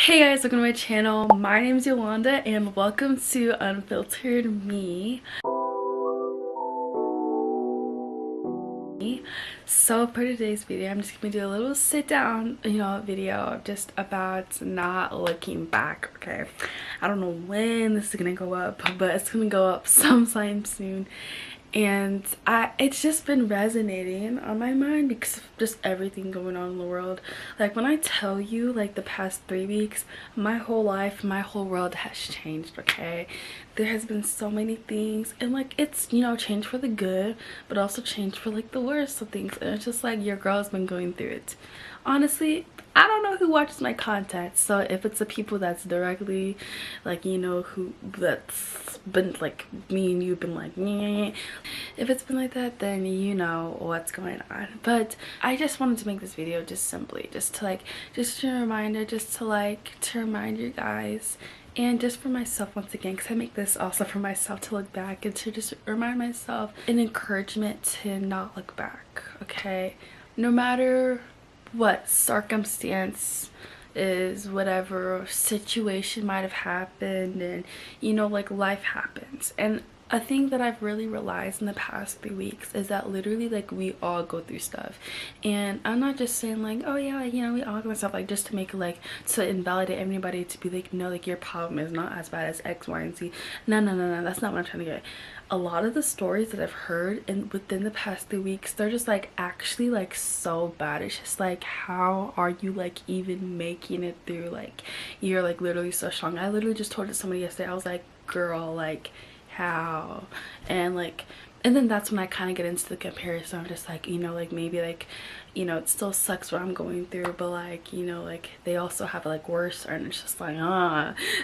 Hey guys, welcome to my channel. My name is Yolanda and welcome to Unfiltered Me. So for today's video, I'm just gonna do a little sit down, video just about not looking back, okay? I don't know when this is gonna go up, but it's gonna go up sometime soon. And it's just been resonating on my mind because of just everything going on in the world. Like when I tell you, like the past 3 weeks, my whole life, my whole world has changed, okay? There has been so many things, and like it's changed for the good, but also changed for like the worst of things. And it's just like your girl's been going through it. Honestly, I don't know who watches my content, so if it's the people that's directly like who that's been like me and you've been like nyeh. If it's been like that, then you know what's going on. But I just wanted to make this video just simply just a reminder, to remind you guys, and just for myself once again, because I make this also for myself, to look back and to just remind myself an encouragement to not look back, okay? No matter what circumstance is, whatever situation might have happened, and like life happens. And a thing that I've really realized in the past 3 weeks is that literally like we all go through stuff. And I'm not just saying like, oh yeah, like, we all go through stuff, like just to make like to invalidate anybody, to be like, no, like your problem is not as bad as X, Y, and Z. No, that's not what I'm trying to get. A lot of the stories that I've heard and within the past 3 weeks, they're just like actually like so bad. It's just like, how are you like even making it through? Like you're like literally so strong. I literally just told it to somebody yesterday. I was like, girl, like how? And then that's when I kind of get into the comparison. I'm just like, like maybe like it still sucks what I'm going through, but like like they also have like worse, and it's just like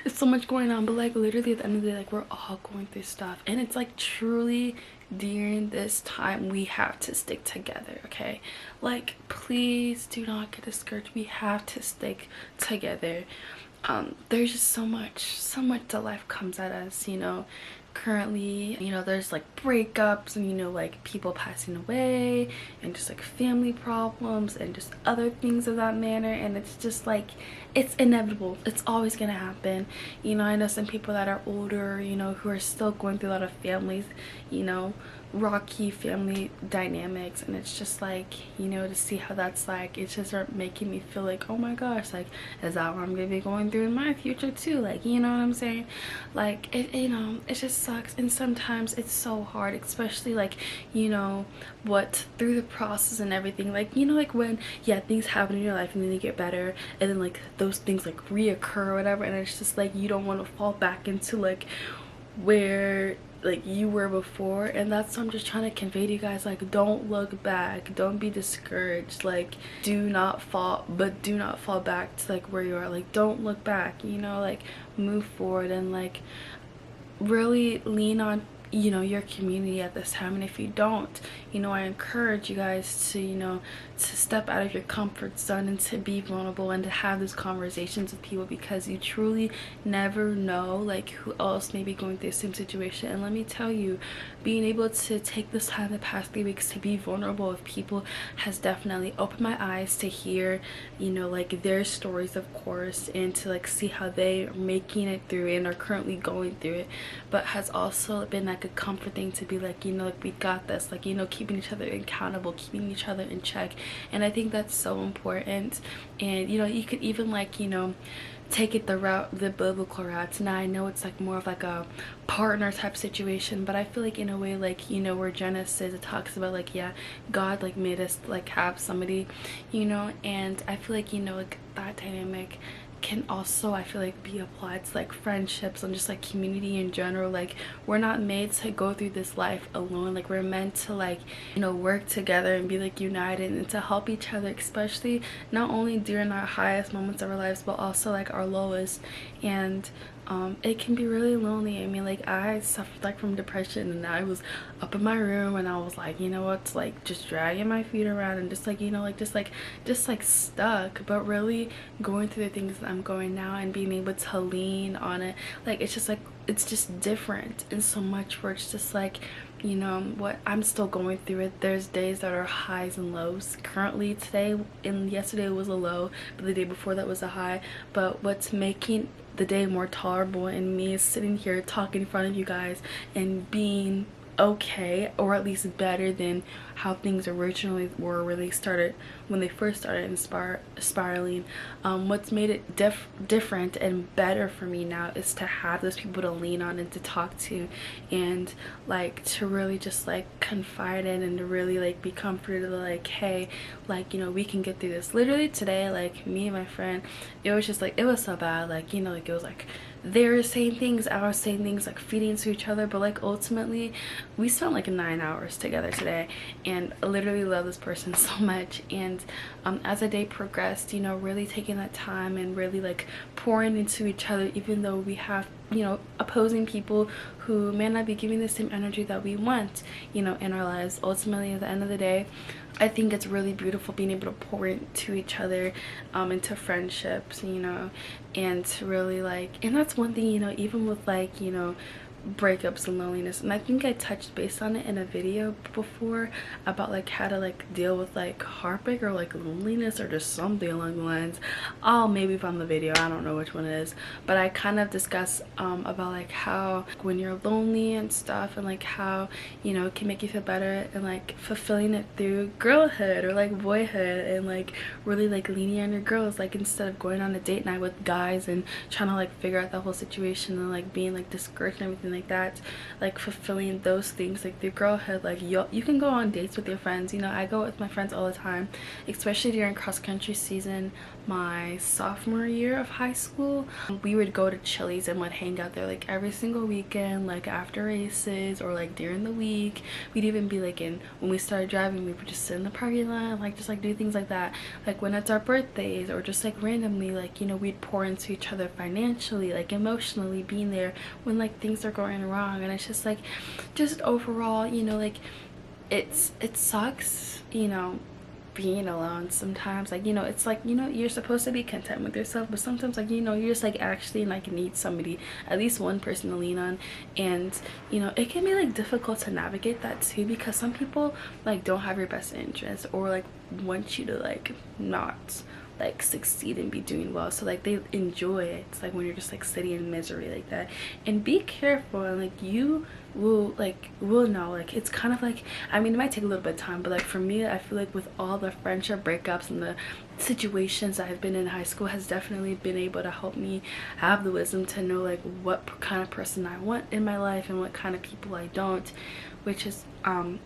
it's so much going on. But like literally at the end of the day, like we're all going through stuff, and it's like truly during this time we have to stick together, okay? Like please do not get discouraged. We have to stick together. There's just so much that life comes at us, currently. There's like breakups, and like people passing away, and just like family problems, and just other things of that manner. And it's just like, it's inevitable, it's always gonna happen. I know some people that are older, who are still going through a lot of families, rocky family dynamics, and it's just like, to see how that's like, it just start making me feel like, oh my gosh, like is that what I'm gonna be going through in my future too? Like, you know what I'm saying? Like it it just sucks. And sometimes it's so hard, especially like what through the process and everything, like like when things happen in your life and then they get better, and then like those things like reoccur or whatever, and it's just like you don't want to fall back into like where like you were before. And that's what I'm just trying to convey to you guys. Like don't look back, don't be discouraged, like do not fall back to like where you are. Like don't look back, like move forward, and like really lean on your community at this time. And if you don't, I encourage you guys to to step out of your comfort zone and to be vulnerable and to have those conversations with people, because you truly never know like who else may be going through the same situation. And let me tell you, being able to take this time the past 3 weeks to be vulnerable with people has definitely opened my eyes to hear like their stories, of course, and to like see how they are making it through and are currently going through it. But has also been like a comfort thing to be like, like we got this, like keeping each other accountable, keeping each other in check. And I think that's so important. And you could even like take it the biblical route. Now I know it's like more of like a partner type situation, but I feel like in a way, like where Genesis, it talks about like God like made us like have somebody, and I feel like like that dynamic can also, I feel like, be applied to like friendships and just like community in general. Like we're not made to go through this life alone. Like we're meant to like work together and be like united and to help each other, especially not only during our highest moments of our lives but also like our lowest. And it can be really lonely. I mean, like, I suffered like from depression, and I was up in my room and I was like, you know what, like just dragging my feet around and just like, you know, like just like stuck. But really going through the things that I'm going now and being able to lean on it, like it's just like, it's just different in so much where it's just like, you know what, I'm still going through it. There's days that are highs and lows. Currently today and yesterday was a low, but the day before that was a high. But what's making the day more tolerable in me is sitting here talking in front of you guys and being okay, or at least better than how things originally were when they started, when they first started spiraling. What's made it different and better for me now is to have those people to lean on and to talk to, and like to really just like confide in, and to really like be comforted, like, hey, like, you know, we can get through this. Literally today, like me and my friend, it was just like, it was so bad, like, you know, like it was like they were saying things, I was saying things, like feeding into each other, but like ultimately we spent like 9 hours together today, and I literally love this person so much. And as the day progressed, you know, really taking that time and really like pouring into each other, even though we have, you know, opposing people who may not be giving the same energy that we want, you know, in our lives. Ultimately at the end of the day, I think it's really beautiful being able to pour into each other, into friendships, you know, and to really like, and that's one thing, you know, even with like, you know, breakups and loneliness. And I think I touched base on it in a video before about like how to like deal with like heartbreak or like loneliness or just something along the lines. I'll maybe find the video, I don't know which one it is, but I kind of discuss about like how when you're lonely and stuff, and like how, you know, it can make you feel better, and like fulfilling it through girlhood or like boyhood, and like really like leaning on your girls, like instead of going on a date night with guys and trying to like figure out the whole situation and like being like discouraged and everything like that, like fulfilling those things like through girlhood. Like you can go on dates with your friends, you know, I go with my friends all the time, especially during cross country season. My sophomore year of high school, we would go to Chili's and would hang out there like every single weekend, like after races or like during the week. We'd even be like, in when we started driving, we would just sit in the parking lot, like just like do things like that. Like when it's our birthdays or just like randomly, like, you know, we'd pour into each other financially, like emotionally, being there when like things are going wrong. And it's just like, just overall, you know, like it sucks, you know, being alone sometimes. Like, you know, it's like, you know, you're supposed to be content with yourself, but sometimes, like, you know, you're just like actually like need somebody, at least one person to lean on. And you know, it can be like difficult to navigate that too, because some people like don't have your best interest, or like want you to like not like succeed and be doing well, so like they enjoy it. It's like when you're just like sitting in misery like that. And be careful, and like you will know, like it's kind of like, I mean, it might take a little bit of time, but like for me, I feel like with all the friendship breakups and the situations I've been in high school has definitely been able to help me have the wisdom to know like what kind of person I want in my life and what kind of people I don't, which is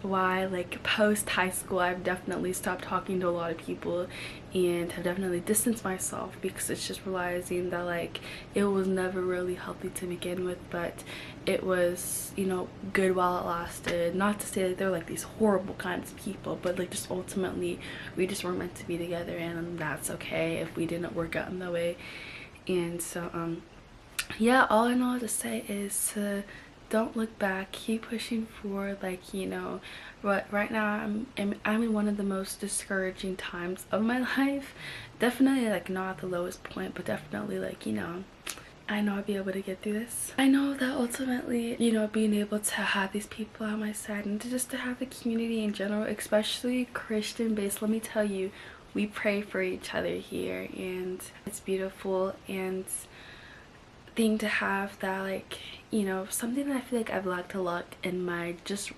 why like post high school I've definitely stopped talking to a lot of people and have definitely distanced myself, because it's just realizing that like it was never really healthy to begin with, but it was, you know, good while it lasted. Not to say that they're like these horrible kinds of people, but like just ultimately we just weren't meant to be together, and that's okay if we didn't work out in that way. And so yeah, all I know to say is to don't look back, keep pushing forward. Like, you know, but right now I'm in one of the most discouraging times of my life. Definitely like not at the lowest point, but definitely like, you know, I know I'll be able to get through this. I know that ultimately, you know, being able to have these people on my side, and to have a community in general, especially Christian based, let me tell you, we pray for each other here, and it's beautiful. And thing to have that, like, you know, something that I feel like I've lacked a lot in my just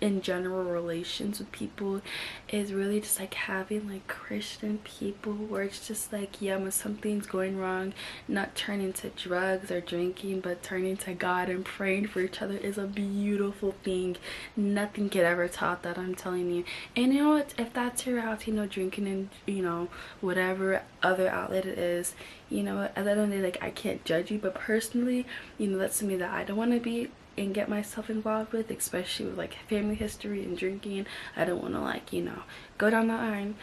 in general relations with people is really just like having like Christian people where it's just like, yeah, when something's going wrong, not turning to drugs or drinking, but turning to God and praying for each other is a beautiful thing. Nothing could ever top that, I'm telling you. And you know what, if that's your route, you know, drinking and, you know, whatever other outlet it is, you know, at the end of the day, like, I can't judge you, but personally, you know, that's something that I don't want to be and get myself involved with, especially with like family history and drinking. I don't want to, like, you know, go down that line,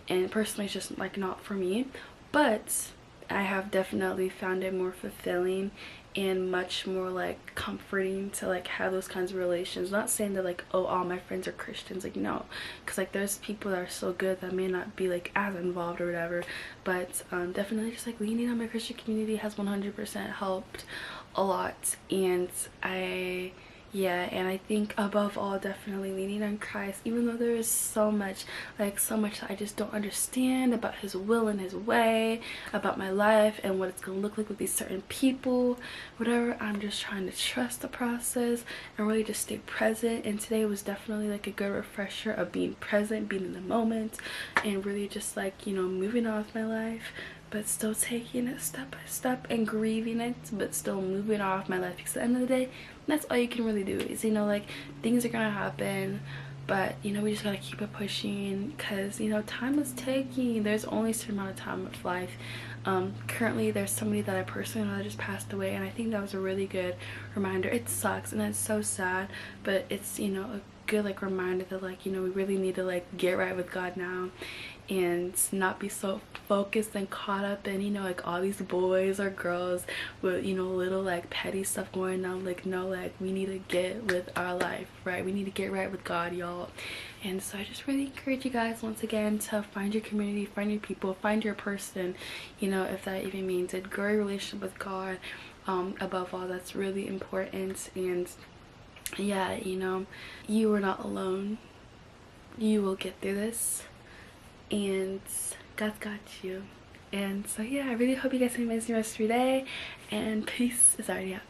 and personally it's just like not for me. But I have definitely found it more fulfilling and much more like comforting to like have those kinds of relations. Not saying that like, oh, all my friends are Christians, like no, because like there's people that are so good that may not be like as involved or whatever, but definitely just like leaning on my Christian community has 100% helped a lot. And I think above all, definitely leaning on Christ, even though there is so much that I just don't understand about his will and his way, about my life and what it's gonna look like with these certain people, whatever. I'm just trying to trust the process and really just stay present. And today was definitely like a good refresher of being present, being in the moment, and really just like, you know, moving on with my life, but still taking it step by step and grieving it, but still moving off my life. Because at the end of the day, that's all you can really do is, you know, like things are gonna happen, but you know, we just gotta keep it pushing, because you know, time is ticking. There's only a certain amount of time of life. Currently there's somebody that I personally know that just passed away, and I think that was a really good reminder. It sucks and it's so sad, but it's, you know, a good like reminder that like, you know, we really need to like get right with God now and not be so focused and caught up in, you know, like all these boys or girls with, you know, little like petty stuff going on. Like no, like we need to get with our life, right? We need to get right with God, y'all. And so I just really encourage you guys once again to find your community, find your people, find your person, you know, if that even means it. Grow your relationship with God. Above all, that's really important. And yeah, you know, you are not alone. You will get through this, and God's got you. And so yeah, I really hope you guys have an amazing rest of your day, and peace is already out.